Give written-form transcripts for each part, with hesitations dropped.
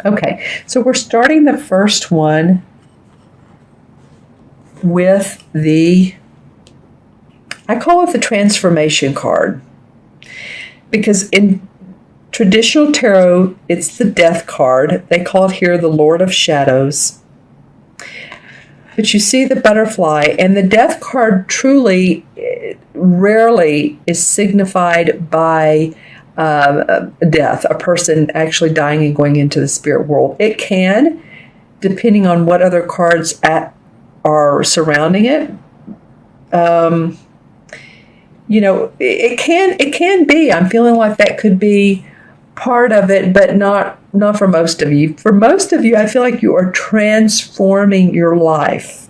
Okay, so we're starting the first one with I call it the transformation card, because in traditional tarot, it's the death card. They call it here the Lord of Shadows. But you see the butterfly, and the death card truly rarely is signified by death, a person actually dying and going into the spirit world. It can, depending on what other cards are surrounding it. It can be. I'm feeling like that could be part of it, but not for most of you. For most of you, I feel like you are transforming your life.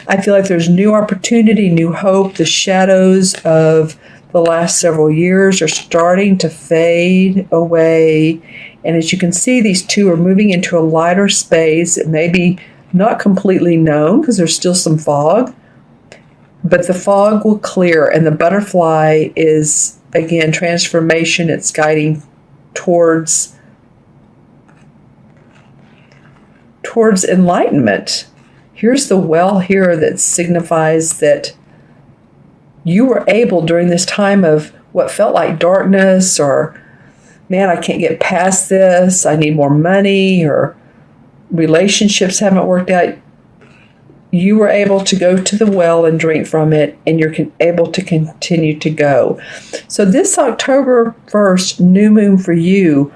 I feel like there's new opportunity, new hope. The shadows of the last several years are starting to fade away. And as you can see, these two are moving into a lighter space. It may be not completely known because there's still some fog, but the fog will clear, and the butterfly is, again, transformation. It's guiding towards enlightenment. Here's the well here that signifies that you were able, during this time of what felt like darkness, or, man, I can't get past this, I need more money, or relationships haven't worked out, you were able to go to the well and drink from it, and you're able to continue to go. So this October 1st new moon for you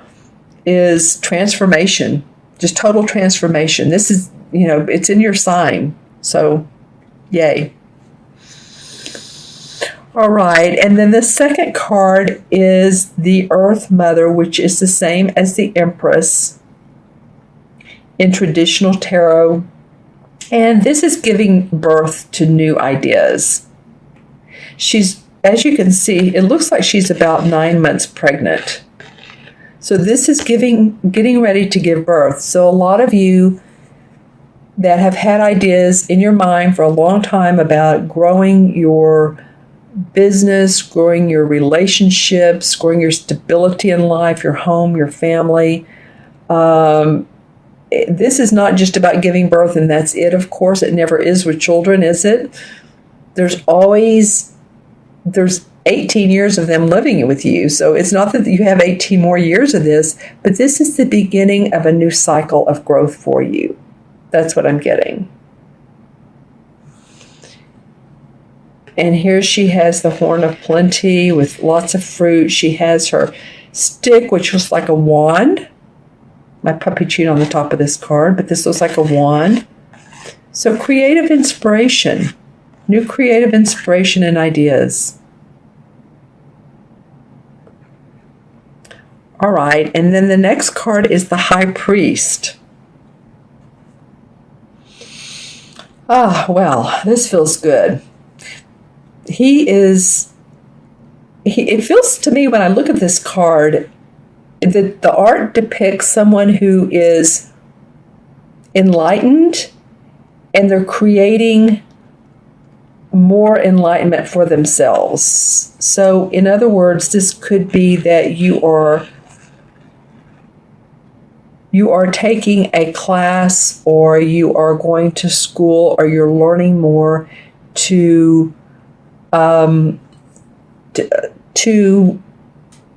is transformation, just total transformation. This is, it's in your sign. So, yay. All right, and then the second card is the Earth Mother, which is the same as the Empress in traditional tarot. And this is giving birth to new ideas. She's, as you can see, it looks like she's about 9 months pregnant. So this is getting ready to give birth. So a lot of you that have had ideas in your mind for a long time about growing your business, growing your relationships, growing your stability in life, your home, your family. This is not just about giving birth and that's it. Of course, it never is with children, is it? There's 18 years of them living with you. So it's not that you have 18 more years of this, but this is the beginning of a new cycle of growth for you. That's what I'm getting. And here she has the horn of plenty with lots of fruit. She has her stick, which looks like a wand. My puppy chewed on the top of this card, but this looks like a wand. So creative inspiration, new creative inspiration and ideas. All right, and then the next card is the High Priest. Ah, well, this feels good. It feels to me when I look at this card that the art depicts someone who is enlightened and they're creating more enlightenment for themselves. So in other words, this could be that you are taking a class, or you are going to school, or you're learning more to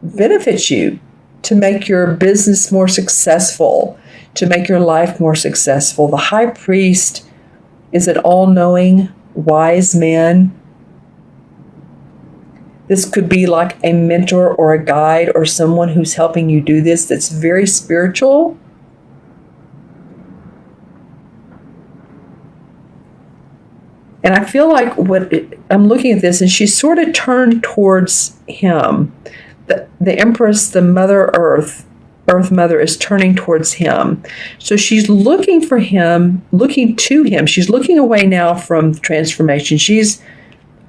benefit you, to make your business more successful, to make your life more successful. The High Priest is an all-knowing, wise man. This could be like a mentor or a guide or someone who's helping you do this that's very spiritual. And I feel like I'm looking at this, and she's sort of turned towards him. The Empress, the Mother Earth Mother, is turning towards him. So she's looking for him, looking to him. She's looking away now from transformation. She's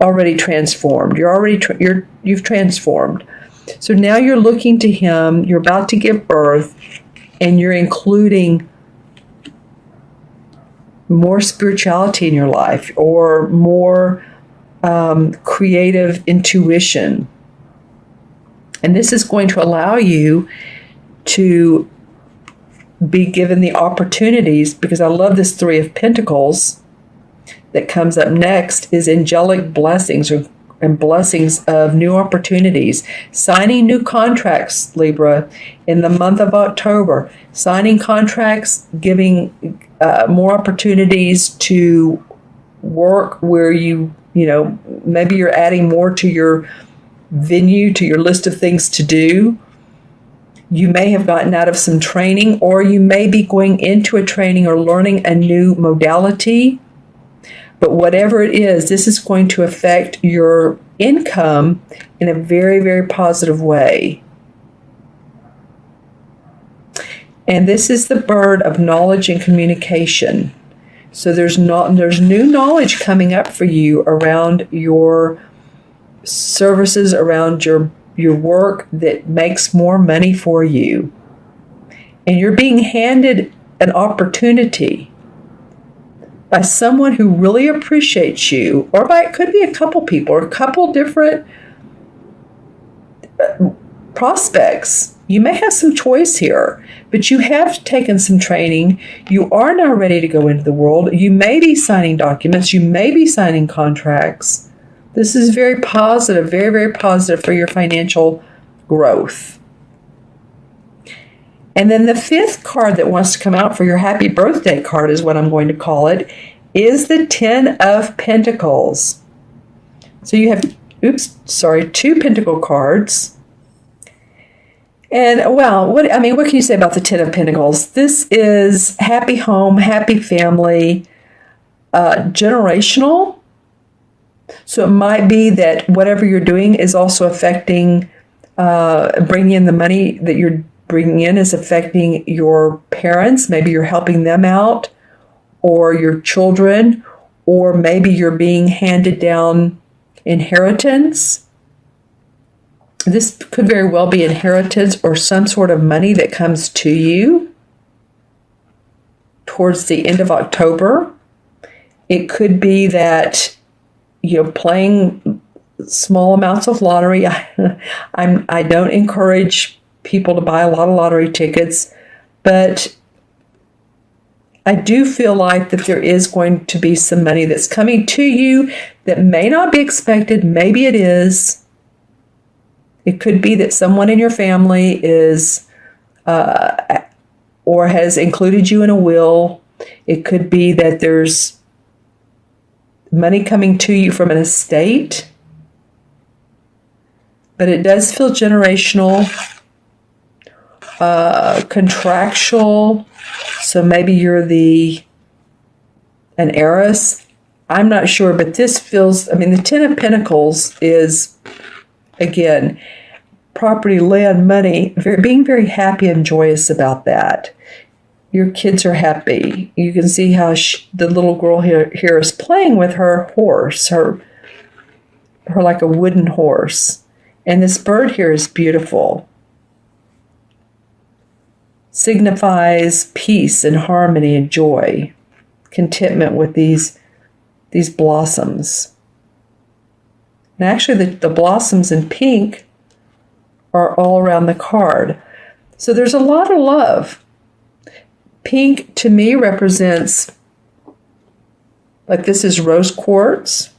already transformed. You've transformed. So now you're looking to him. You're about to give birth, and you're including more spirituality in your life, or more creative intuition. And this is going to allow you to be given the opportunities, because I love this Three of Pentacles that comes up next, is angelic blessings and blessings of new opportunities. Signing new contracts, Libra, in the month of October. Signing contracts, giving more opportunities to work where maybe you're adding more to your venue, to your list of things to do. You may have gotten out of some training, or you may be going into a training or learning a new modality. But whatever it is, this is going to affect your income in a very, very positive way. And this is the bird of knowledge and communication. So there's new knowledge coming up for you around your services, around your work that makes more money for you. And you're being handed an opportunity by someone who really appreciates you, or it could be a couple people, or a couple different prospects. You may have some choice here, but you have taken some training. You are now ready to go into the world. You may be signing documents. You may be signing contracts. This is very positive, very, very positive for your financial growth. And then the fifth card that wants to come out for your happy birthday card, is what I'm going to call it, is the Ten of Pentacles. So you have, two Pentacle cards. And, well, what can you say about the Ten of Pentacles? This is happy home, happy family, generational. So it might be that whatever you're doing is also affecting, bringing in the money that you're bringing in is affecting your parents. Maybe you're helping them out, or your children, or maybe you're being handed down inheritance. This could very well be inheritance or some sort of money that comes to you towards the end of October. It could be that you're playing small amounts of lottery. I don't encourage people to buy a lot of lottery tickets, but I do feel like that there is going to be some money that's coming to you that may not be expected. Maybe it is. It could be that someone in your family is or has included you in a will. It could be that there's money coming to you from an estate. But it does feel generational, contractual. So maybe you're an heiress. I'm not sure, but this feels, the Ten of Pentacles is, again, property, land, money, being very happy and joyous about that. Your kids are happy. You can see how the little girl here is playing with her horse, her like a wooden horse. And this bird here is beautiful. Signifies peace and harmony and joy, contentment with these blossoms. And actually the blossoms in pink are all around the card. So there's a lot of love. Pink to me represents, like, this is rose quartz.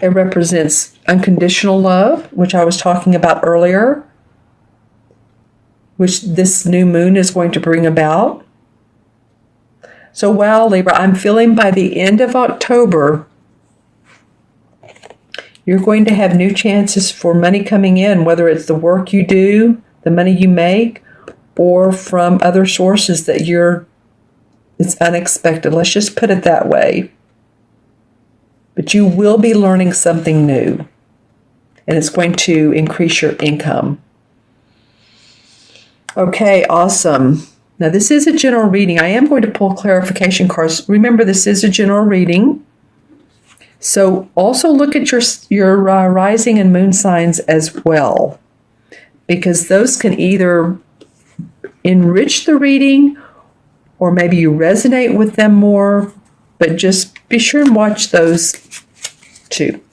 It represents unconditional love, which I was talking about earlier, which this new moon is going to bring about. So, wow, Libra, I'm feeling by the end of October, you're going to have new chances for money coming in, whether it's the work you do, the money you make, or from other sources that it's unexpected. Let's just put it that way. But you will be learning something new, and it's going to increase your income. Okay, awesome. Now, this is a general reading. I am going to pull clarification cards. Remember, this is a general reading. So also look at your rising and moon signs as well, because those can either enrich the reading, or maybe you resonate with them more, but just be sure and watch those too.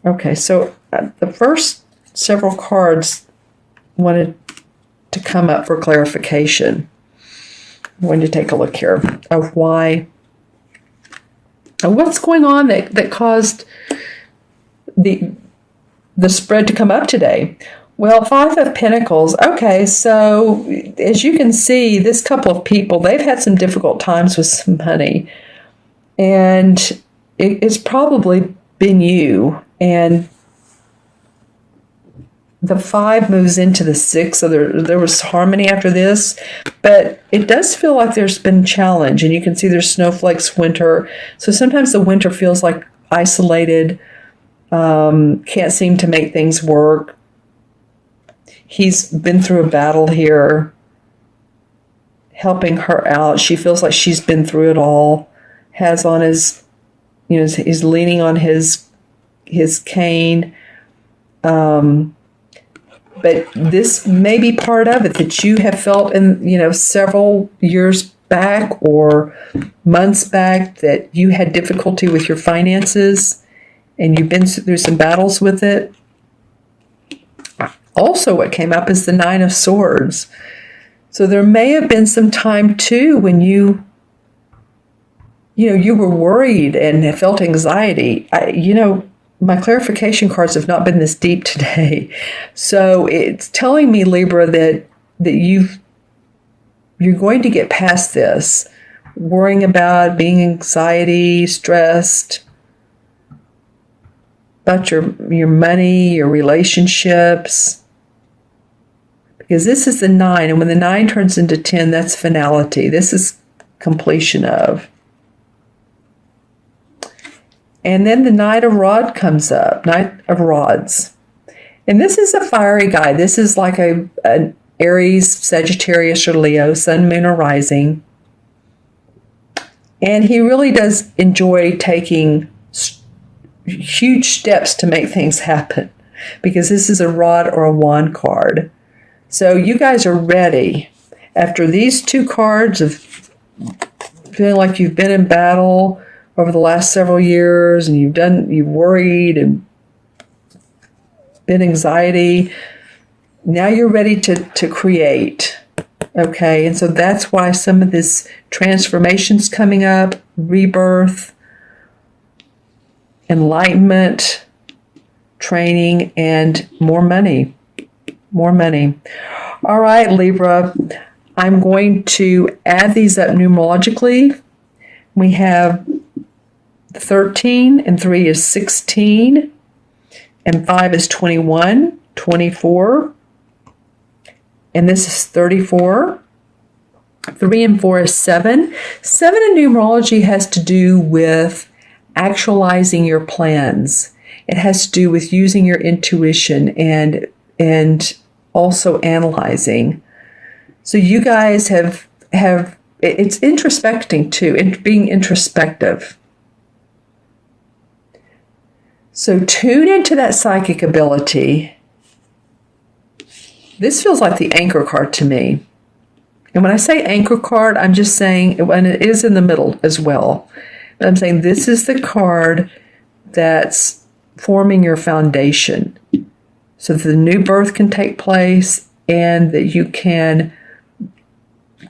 Okay, so the first several cards wanted to come up for clarification. I'm going to take a look here of why, what's going on that caused the spread to come up today. Well, Five of Pentacles. Okay, so as you can see, this couple of people, they've had some difficult times with some money. And it's probably been you. And the 5 moves into the 6, so there was harmony after this, but it does feel like there's been challenge, and you can see there's snowflakes, winter. So sometimes the winter feels like isolated, can't seem to make things work. He's been through a battle here, helping her out. She feels like she's been through it all, has on his, he's leaning on his cane. But this may be part of it that you have felt in, several years back or months back that you had difficulty with your finances and you've been through some battles with it. Also, what came up is the 9 of Swords. So there may have been some time too when you were worried and felt anxiety. My clarification cards have not been this deep today. So it's telling me, Libra, that you're going to get past this, worrying about being anxiety, stressed, about your money, your relationships. Because this is the 9, and when the 9 turns into 10, that's finality. This is completion of. And then the Knight of Rods comes up, Knight of Rods. And this is a fiery guy. This is like an Aries, Sagittarius, or Leo, Sun, Moon, or Rising. And he really does enjoy taking huge steps to make things happen, because this is a rod or a wand card. So you guys are ready. After these 2 cards of feeling like you've been in battle over the last several years, and you've worried and been anxiety. Now you're ready to create. Okay, and so that's why some of this transformation's coming up, rebirth, enlightenment, training, and more money. More money. All right, Libra, I'm going to add these up numerologically. We have 13, and 3 is 16, and 5 is 21, 24, and this is 34. 3 and 4 is 7. 7 in numerology has to do with actualizing your plans. It has to do with using your intuition and also analyzing. So you guys have it's introspecting too, and being introspective. So tune into that psychic ability. This feels like the anchor card to me. And when I say anchor card, I'm just saying, and it is in the middle as well, but I'm saying this is the card that's forming your foundation so that the new birth can take place and that you can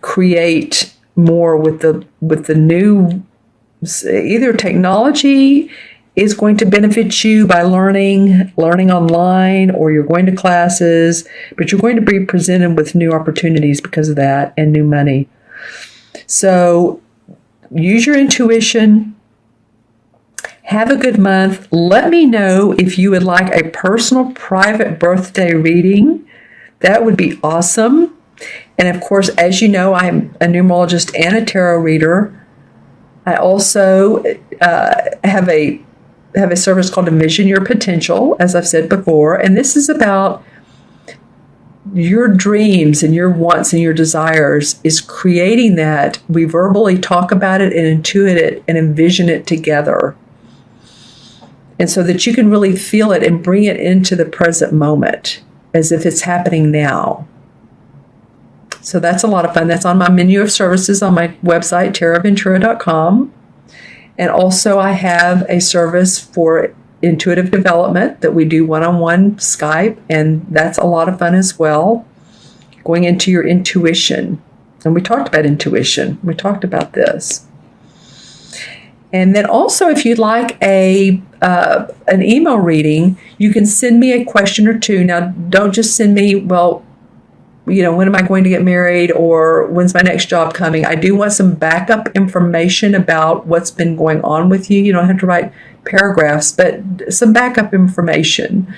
create more with the new, either technology is going to benefit you by learning online, or you're going to classes, but you're going to be presented with new opportunities because of that, and new money. So use your intuition. Have a good month. Let me know if you would like a personal private birthday reading. That would be awesome. And of course, as you know, I'm a numerologist and a tarot reader. I also have a service called Envision Your Potential, as I've said before, and this is about your dreams and your wants and your desires, is creating that. We verbally talk about it and intuit it and envision it together, and so that you can really feel it and bring it into the present moment as if it's happening now. So that's a lot of fun. That's on my menu of services on my website, taraventura.com. And also I have a service for intuitive development that we do one-on-one Skype, and that's a lot of fun as well. going into your intuition. And we talked about intuition. We talked about this. And then also, if you'd like an email reading, you can send me a question or two. Now, don't just send me, well, when am I going to get married, or when's my next job coming? I do want some backup information about what's been going on with you. You don't have to write paragraphs, but some backup information.